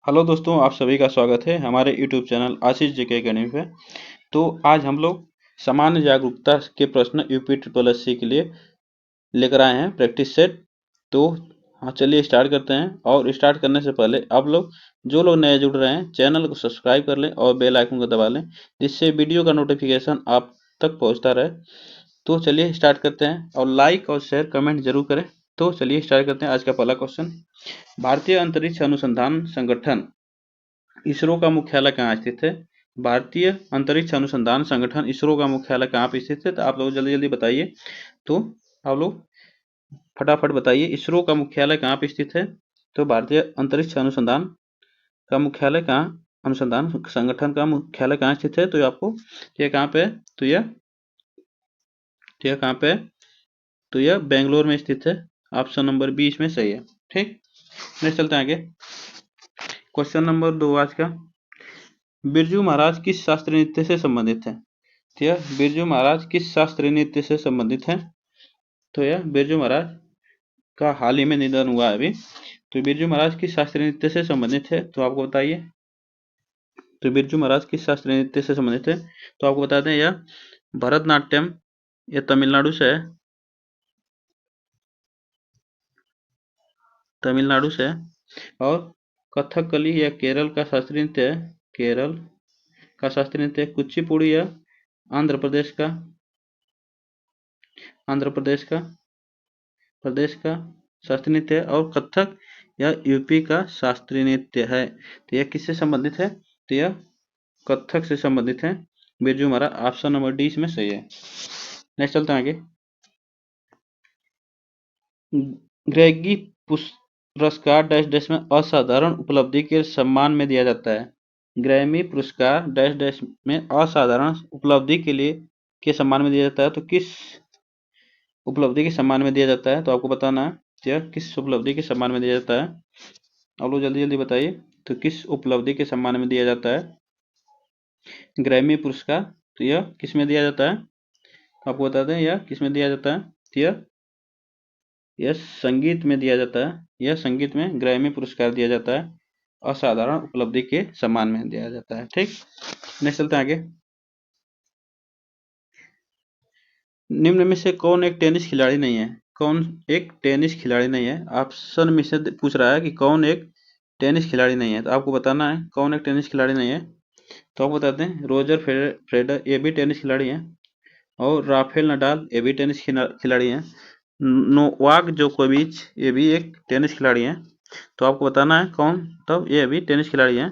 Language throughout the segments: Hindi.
हेलो दोस्तों, आप सभी का स्वागत है हमारे यूट्यूब चैनल आशीष जीके अकेडमी पे। तो आज हम लोग सामान्य जागरूकता के प्रश्न यूपी ट्रिपल एससी के लिए लेकर आए हैं प्रैक्टिस सेट। तो हाँ, चलिए स्टार्ट करते हैं। और स्टार्ट करने से पहले आप लोग जो लोग नए जुड़ रहे हैं चैनल को सब्सक्राइब कर लें और बेल आइकन को दबा लें, जिससे वीडियो का नोटिफिकेशन आप तक पहुँचता रहे। तो चलिए स्टार्ट करते हैं और लाइक और शेयर कमेंट जरूर करें। तो चलिए स्टार्ट करते हैं। आज का पहला क्वेश्चन, भारतीय अंतरिक्ष अनुसंधान संगठन इसरो का मुख्यालय कहाँ स्थित है? भारतीय अंतरिक्ष अनुसंधान संगठन इसरो का मुख्यालय कहाँ पे स्थित है? तो आप लोग जल्दी जल्दी बताइए। तो आप लोग फटाफट बताइए, इसरो का मुख्यालय कहाँ पे स्थित है? तो भारतीय अंतरिक्ष अनुसंधान का मुख्यालय कहाँ, अनुसंधान संगठन का मुख्यालय कहाँ स्थित है? तो आपको ये कहाँ पे है? तो यह कहाँ पे है? तो यह बेंगलोर में स्थित है। ऑप्शन नंबर 20 में सही है। ठीक, नेक्स्ट चलते हैं आगे। क्वेश्चन नंबर 2 आज का, बिरजू महाराज किस शास्त्रीय नृत्य से संबंधित है? तो यह बिरजू महाराज किस शास्त्रीय नृत्य से संबंधित है? तो यह बिरजू महाराज का हाल ही में निधन हुआ है अभी। तो बिरजू महाराज किस शास्त्रीय नृत्य से संबंधित है? तो आपको बताइए। तो बिरजू महाराज किस शास्त्रीय नृत्य से संबंधित है? तो आपको बता दें, यह भरतनाट्यम, यह तमिलनाडु से है। तमिलनाडु से है। और कथकली यह केरल का शास्त्रीय नृत्य है। केरल का शास्त्रीय नृत्य। कुचिपुड़ी यह आंध्र प्रदेश का, आंध्र प्रदेश का शास्त्रीय नृत्य है। और कथक यह यूपी का शास्त्रीय नृत्य है। तो यह किससे संबंधित है? तो यह कथक से संबंधित है। Birju Maharaj, option number D इसमें सही है। नेक्स्ट चलते हैं आगे। ग्रेगी पुरस्कार डैश डैश में असाधारण उपलब्धि के सम्मान में दिया जाता है। ग्रैमी पुरस्कार डैश डैश में असाधारण उपलब्धि के लिए के सम्मान में दिया जाता है। तो किस उपलब्धि के सम्मान में दिया जाता है? तो आपको बताना है यह किस उपलब्धि के सम्मान में दिया जाता है। आप लोग जल्दी जल्दी बताइए। तो किस उपलब्धि के सम्मान में दिया जाता है ग्रैमी पुरस्कार? तो यह किस में दिया जाता है? आपको बता दें, यह किस में दिया जाता है? तो यह संगीत में दिया जाता है। यह संगीत में ग्रैमी पुरस्कार दिया जाता है। असाधारण उपलब्धि के सम्मान में दिया जाता है। ठीक, नेक्स्ट चलते हैं आगे। निम्न में से कौन एक टेनिस खिलाड़ी नहीं है? कौन एक टेनिस खिलाड़ी नहीं है? ऑप्शन में से पूछ रहा है कि कौन एक टेनिस खिलाड़ी नहीं है। तो आपको बताना है कौन एक टेनिस खिलाड़ी नहीं है। तो आपको बताते हैं, रोजर फेडरर ये भी टेनिस खिलाड़ी हैं। और राफेल नडाल ये भी टेनिस खिलाड़ी हैं। नोवाक जोकोविच ये भी एक टेनिस खिलाड़ी हैं। तो आपको बताना है कौन, तब ये भी टेनिस खिलाड़ी हैं।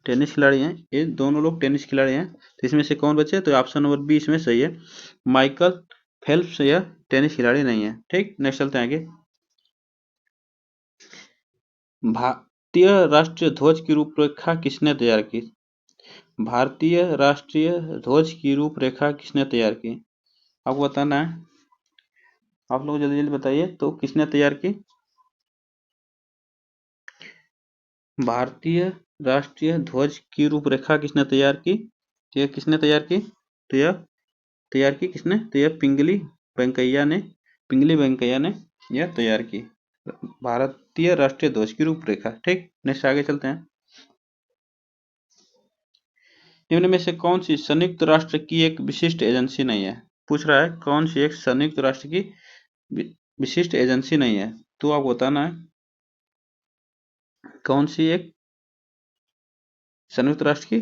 टेनिस खिलाड़ी हैं, ये दोनों लोग टेनिस खिलाड़ी हैं। तो इसमें से कौन बचे? तो ऑप्शन नंबर 20 में सही है। माइकल फेल्प्स यह टेनिस खिलाड़ी नहीं है। ठीक, नेक्स्ट चलते हैं आगे। भारतीय राष्ट्रीय ध्वज की रूपरेखा किसने तैयार की? भारतीय राष्ट्रीय ध्वज की रूपरेखा किसने तैयार की? आपको बताना है। आप लोग जल्दी जल्दी बताइए, तो किसने तैयार की? भारतीय राष्ट्रीय ध्वज की रूपरेखा किसने तैयार की? तो यह किसने तैयार की? तो यह तैयार की किसने? तो यह पिंगली वेंकैया ने यह तैयार की भारतीय राष्ट्रीय ध्वज की रूपरेखा। ठीक, नेक्स्ट आगे चलते हैं। निम्न में से कौन सी संयुक्त राष्ट्र की एक विशिष्ट एजेंसी नहीं है? पूछ रहा है कौन सी एक संयुक्त राष्ट्र की विशिष्ट एजेंसी नहीं है। तो आपको बताना है कौन सी एक संयुक्त राष्ट्र की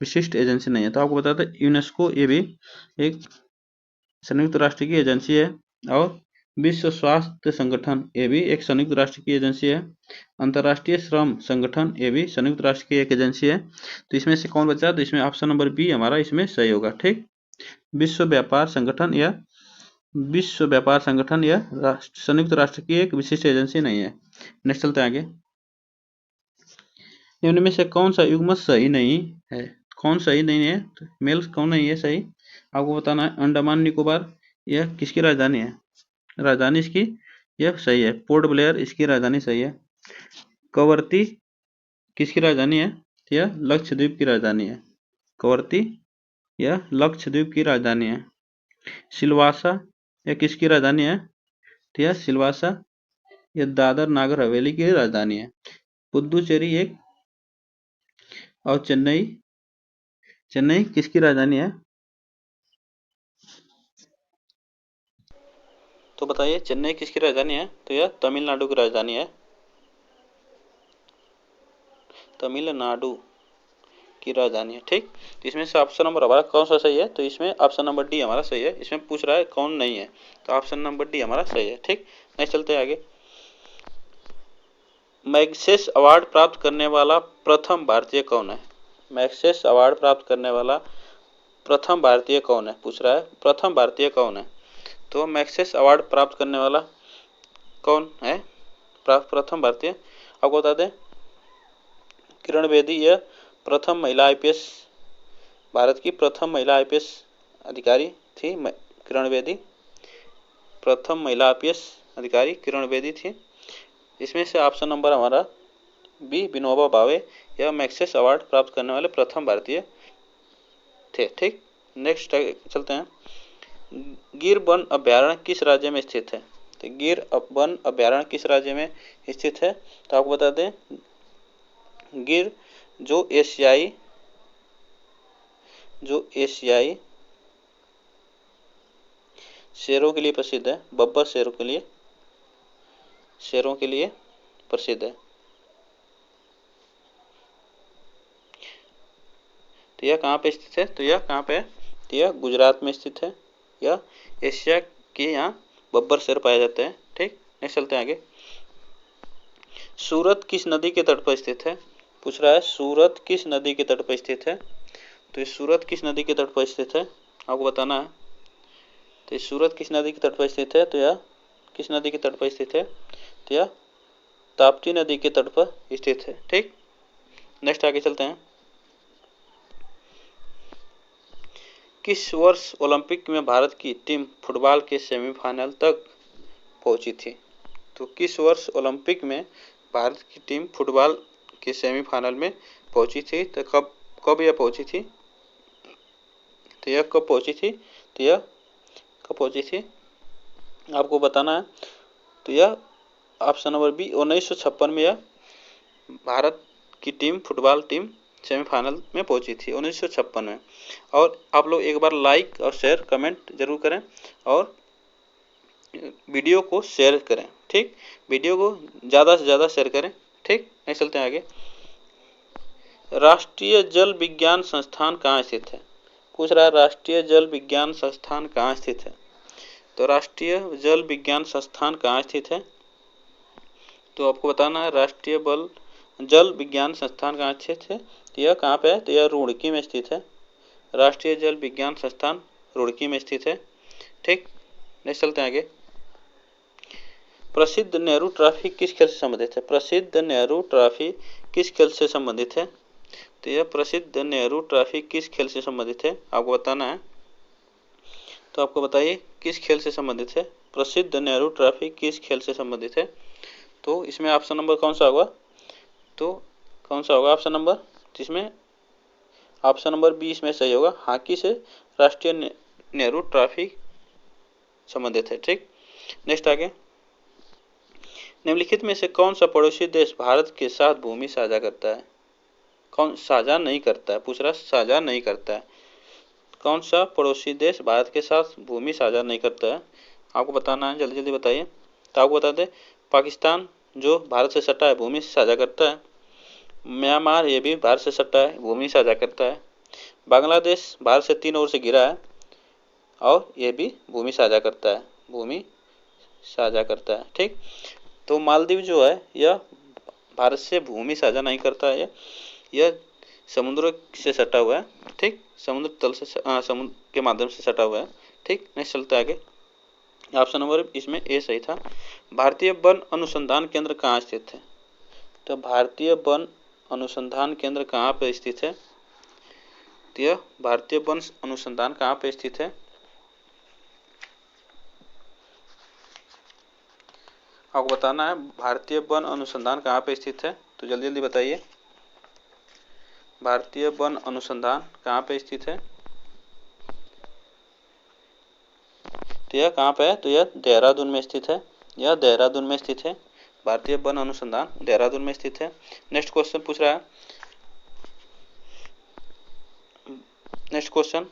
विशिष्ट एजेंसी नहीं है। तो आपको बताते हैं, यूनेस्को ये भी एक संयुक्त राष्ट्र की एजेंसी है। और विश्व स्वास्थ्य संगठन ये भी एक संयुक्त राष्ट्र की एजेंसी है। अंतर्राष्ट्रीय श्रम संगठन ये भी संयुक्त राष्ट्र की एक एजेंसी है। तो इसमें से कौन बचा? तो इसमें ऑप्शन नंबर बी हमारा इसमें सही होगा। ठीक, विश्व व्यापार संगठन या संयुक्त राष्ट्र की एक विशिष्ट एजेंसी नहीं है। नेक्स्ट चलते हैं आगे। निम्न में से कौन सा युग्मक सही नहीं है? कौन सही नहीं है? तो मेल कौन नहीं है सही? आपको बताना है। अंडमान निकोबार यह किसकी राजधानी है? राजधानी इसकी यह सही है, पोर्ट ब्लेयर इसकी राजधानी सही है। कवरती किसकी राजधानी है? यह लक्षद्वीप की राजधानी है। कवरती यह लक्षद्वीप की राजधानी है। सिलवासा यह किसकी राजधानी है? तो यह सिलवासा यह दादर नागर हवेली की राजधानी है। पुदुचेरी एक, और चेन्नई, चेन्नई किसकी राजधानी है? तो बताइए चेन्नई किसकी राजधानी है? तो यह तमिलनाडु की राजधानी है, तमिलनाडु की राजधानी है। ठीक, तो इसमें से ऑप्शन नंबर हमारा कौन सा सही है? तो इसमें ऑप्शन नंबर डी हमारा सही है। इसमें पूछ रहा है कौन नहीं है, तो ऑप्शन नंबर डी हमारा सही है। ठीक, नेक्स्ट चलते हैं आगे। मैग्सेस अवार्ड प्राप्त करने वाला प्रथम भारतीय कौन है? मैग्सेस अवार्ड प्राप्त करने वाला प्रथम भारतीय कौन है, पूछ रहा है प्रथम भारतीय कौन है। तो मैग्सेस अवार्ड प्राप्त करने वाला कौन है प्रथम भारतीय? आपको बता दें किरण बेदी, यह प्रथम महिला आईपीएस, भारत की प्रथम महिला आईपीएस अधिकारी थी किरण बेदी, प्रथम महिला आईपीएस अधिकारी किरण बेदी थी। इसमें से ऑप्शन नंबर हमारा बी विनोबा भावे, यह मैग्सेस अवार्ड प्राप्त करने वाले प्रथम भारतीय थे। ठीक, नेक्स्ट चलते हैं। गिर वन अभ्यारण्य किस राज्य में स्थित है? तो गिर वन अभ्यारण्य किस राज्य में स्थित है? तो आपको बता दें गिर जो एशियाई शेरों के लिए प्रसिद्ध है, बब्बर शेरों के लिए प्रसिद्ध है। तो यह कहाँ पे स्थित है? तो यह कहाँ पे है? तो यह गुजरात में स्थित है। यह एशिया के यहाँ बब्बर शेर पाए जाते हैं। ठीक, नेक्स्ट चलते हैं आगे। सूरत किस नदी के तट पर स्थित है? पूछ रहा है सूरत किस नदी के तट पर स्थित है। तो ये सूरत किस नदी के तट पर स्थित है आपको बताना है। तो सूरत किस नदी के तट पर स्थित है? तो यह किस नदी के तट पर स्थित है? तो यह ताप्ती नदी के तट पर स्थित है। ठीक, नेक्स्ट आगे चलते हैं। किस वर्ष ओलंपिक में भारत की टीम फुटबॉल के सेमीफाइनल तक पहुंची थी? तो किस वर्ष ओलंपिक में भारत की टीम फुटबॉल के सेमीफाइनल में पहुंची थी? तो कब यह पहुंची थी? तो यह कब पहुंची थी? तो यह कब पहुंची थी आपको बताना है। तो यह ऑप्शन नंबर बी 1956 में यह भारत की टीम फुटबॉल टीम सेमीफाइनल में पहुंची थी 1956 में। और आप लोग एक बार लाइक और शेयर कमेंट जरूर करें और वीडियो को शेयर करें। ठीक, वीडियो को ज़्यादा से ज़्यादा शेयर करें। ठीक, नहीं चलते हैं आगे। राष्ट्रीय जल विज्ञान संस्थान कहाँ स्थित है? पूछ रहा है राष्ट्रीय जल विज्ञान संस्थान कहाँ स्थित है। तो राष्ट्रीय जल विज्ञान संस्थान कहाँ स्थित है? तो आपको बताना है राष्ट्रीय जल विज्ञान संस्थान कहाँ स्थित है। तो यह कहाँ पे है? तो यह रुड़की में स्थित है। राष्ट्रीय जल विज्ञान संस्थान रुड़की में स्थित है। ठीक, नेक्स्ट चलते हैं आगे। प्रसिद्ध नेहरू ट्रॉफी किस खेल से संबंधित है? प्रसिद्ध नेहरू ट्रॉफी किस खेल से संबंधित है? तो यह प्रसिद्ध नेहरू ट्रॉफी किस खेल से संबंधित है आपको बताना है। तो आपको बताइए किस खेल से संबंधित है? प्रसिद्ध नेहरू ट्रॉफी किस खेल से संबंधित है? तो इसमें ऑप्शन नंबर कौन सा होगा? तो कौन सा होगा ऑप्शन नंबर? जिसमें ऑप्शन नंबर बी इसमें सही होगा, हॉकी से राष्ट्रीय नेहरू ट्रॉफी संबंधित है। ठीक, नेक्स्ट आगे। निम्नलिखित में से कौन सा पड़ोसी देश भारत के साथ भूमि साझा करता है? कौन साझा नहीं करता है? पूछ रहा साझा नहीं करता है। कौन सा पड़ोसी देश भारत के साथ भूमि साझा नहीं करता है आपको बताना है, जल्दी जल्दी बताइए। तो आपको बता दें पाकिस्तान जो भारत से सटा है भूमि साझा करता है। म्यांमार ये भी भारत से सटा है भूमि साझा करता है। बांग्लादेश भारत से 3 ओर से घिरा है और ये भी भूमि साझा करता है, भूमि साझा करता है। ठीक, तो मालदीव जो है यह भारत से भूमि साझा नहीं करता है, यह समुद्र से सटा हुआ है। ठीक, समुद्र तल से समुद्र के माध्यम से सटा हुआ है। ठीक, नेक्स्ट चलता है आगे। ऑप्शन नंबर इसमें ए सही था। भारतीय वन अनुसंधान केंद्र कहाँ स्थित है? तो भारतीय वन अनुसंधान केंद्र कहाँ पर स्थित है? तो यह भारतीय वन अनुसंधान कहाँ पर स्थित है आपको बताना है। भारतीय वन अनुसंधान कहाँ पर स्थित है? तो जल्दी जल्दी बताइए भारतीय वन अनुसंधान कहाँ पे स्थित है? तो यह कहाँ पे है? तो यह देहरादून में स्थित है। यह देहरादून में स्थित है। भारतीय वन अनुसंधान देहरादून में स्थित है। नेक्स्ट क्वेश्चन पूछ रहा है, नेक्स्ट क्वेश्चन,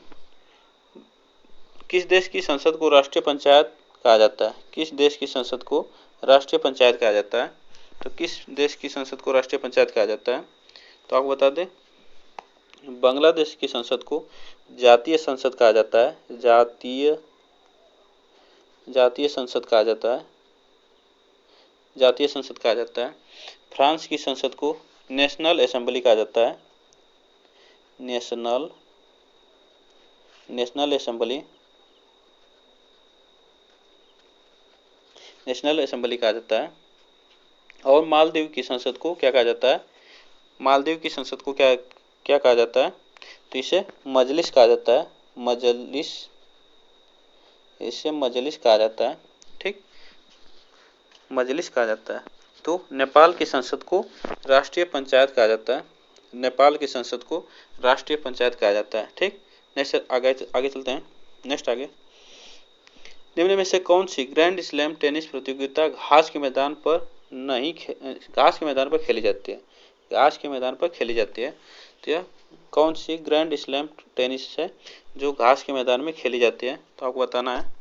किस देश की संसद को राष्ट्रीय पंचायत कहा जाता है? किस देश की संसद को राष्ट्रीय पंचायत कहा जाता है? तो किस देश की संसद को राष्ट्रीय पंचायत कहा जाता है? तो आपको बता दें, बांग्लादेश की संसद को जातीय संसद कहा जाता है। जातीय संसद कहा जाता है, जातीय संसद कहा जाता है। फ्रांस की संसद को नेशनल असेंबली कहा जाता है। नेशनल असेंबली, नेशनल असेंबली कहा जाता है। और मालदीव की संसद को क्या कहा जाता है? मालदीव की संसद को क्या क्या कहा जाता है? तो इसे मजलिस कहा जाता है। मजलिस, इसे मजलिस कहा जाता है। ठीक, मजलिस कहा जाता है। तो नेपाल की संसद को राष्ट्रीय पंचायत कहा जाता है। नेपाल की संसद को राष्ट्रीय पंचायत कहा जाता है। ठीक, नेक्स्ट आगे चलते हैं। नेक्स्ट आगे, निम्न में से कौन सी ग्रैंड स्लैम टेनिस प्रतियोगिता घास के मैदान पर नहीं, घास के मैदान पर खेली जाती है? घास के मैदान पर खेली जाती है। तो यह कौन सी ग्रैंड स्लैम टेनिस है जो घास के मैदान में खेली जाती है? तो आपको बताना है।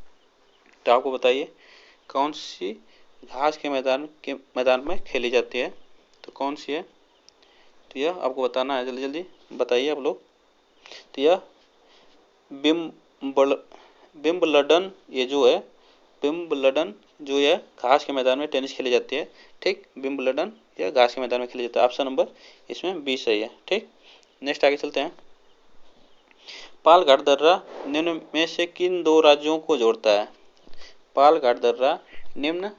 तो आपको बताइए कौन सी घास के मैदान में खेली जाती है, तो कौन सी है? तो यह आपको बताना है, जल्दी जल्दी बताइए आप लोग। तो यह विंबलडन, ये जो है विंबलडन जो है घास के मैदान में टेनिस खेली जाती है। ठीक, विंबलडन यह घास के मैदान में खेली जाती है। ऑप्शन नंबर इसमें 20 सही है। ठीक, नेक्स्ट आगे चलते हैं। पालघाट दर्रा निम्न में से किन दो राज्यों को जोड़ता है? पालघाट दर्रा निम्न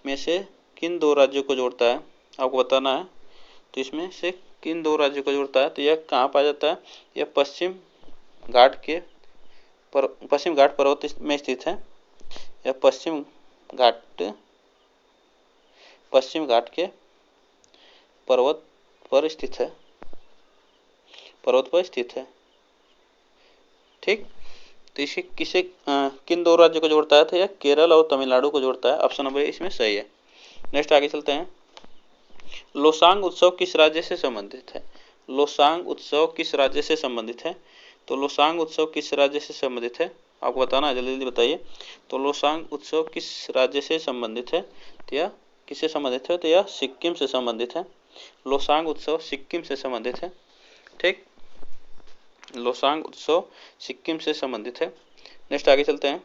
में से किन दो राज्यों को जोड़ता है? आपको बताना है। तो इसमें से किन दो राज्यों को जोड़ता है? तो यह कहाँ पाया जाता है? यह पश्चिम घाट पर्वत में स्थित है। यह पश्चिम घाट के पर्वत पर स्थित है, पर्वत पर स्थित है। ठीक, तो इसे किन दो राज्यों को जोड़ता है? तो यह केरल और तमिलनाडु को जोड़ता है। ऑप्शन नंबर इसमें सही है। नेक्स्ट आगे चलते हैं। लोसांग उत्सव किस राज्य से संबंधित है? लोसांग उत्सव किस राज्य से संबंधित है? तो लोसांग उत्सव किस राज्य से संबंधित है? आपको बताना है, जल्दी जल्दी बताइए। तो लोसांग उत्सव किस राज्य से संबंधित है? तो यह किससे संबंधित है? तो यह सिक्किम से संबंधित है। लोसांग उत्सव सिक्किम से संबंधित है। ठीक, लोसांग उत्सव सिक्किम से संबंधित है। नेक्स्ट आगे चलते हैं।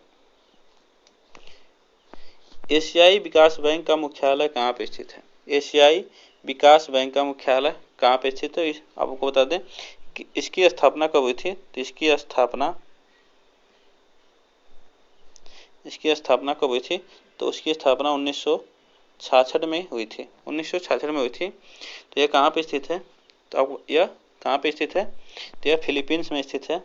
एशियाई विकास बैंक का मुख्यालय कहाँ पे स्थित है? एशियाई विकास बैंक का मुख्यालय कहाँ पे स्थित है? आपको बता दें कि इसकी स्थापना कब हुई थी? तो इसकी स्थापना कब हुई थी? तो उसकी स्थापना 1966 में हुई थी। 1966 में हुई थी। तो यह कहाँ पे स्थित है? तो आपको यह कहाँ पे स्थित है? तो यह फिलीपींस में स्थित है।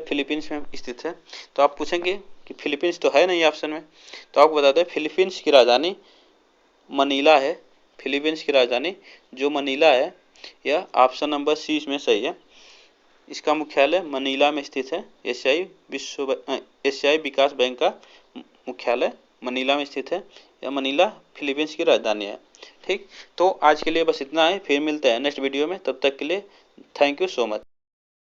फिलीपींस में स्थित है। तो आप पूछेंगे कि फिलीपींस तो है नहीं ऑप्शन में, तो आपको बता दें फिलीपींस की राजधानी मनीला है। फिलीपींस की राजधानी जो मनीला है, यह ऑप्शन नंबर सी इसमें सही है। इसका मुख्यालय मनीला में स्थित है। एशियाई विकास बैंक का मुख्यालय मनीला में स्थित है। यह मनीला फिलीपींस की राजधानी है। ठीक, तो आज के लिए बस इतना है। फिर मिलते हैं नेक्स्ट वीडियो में। तब तक के लिए थैंक यू सो मच।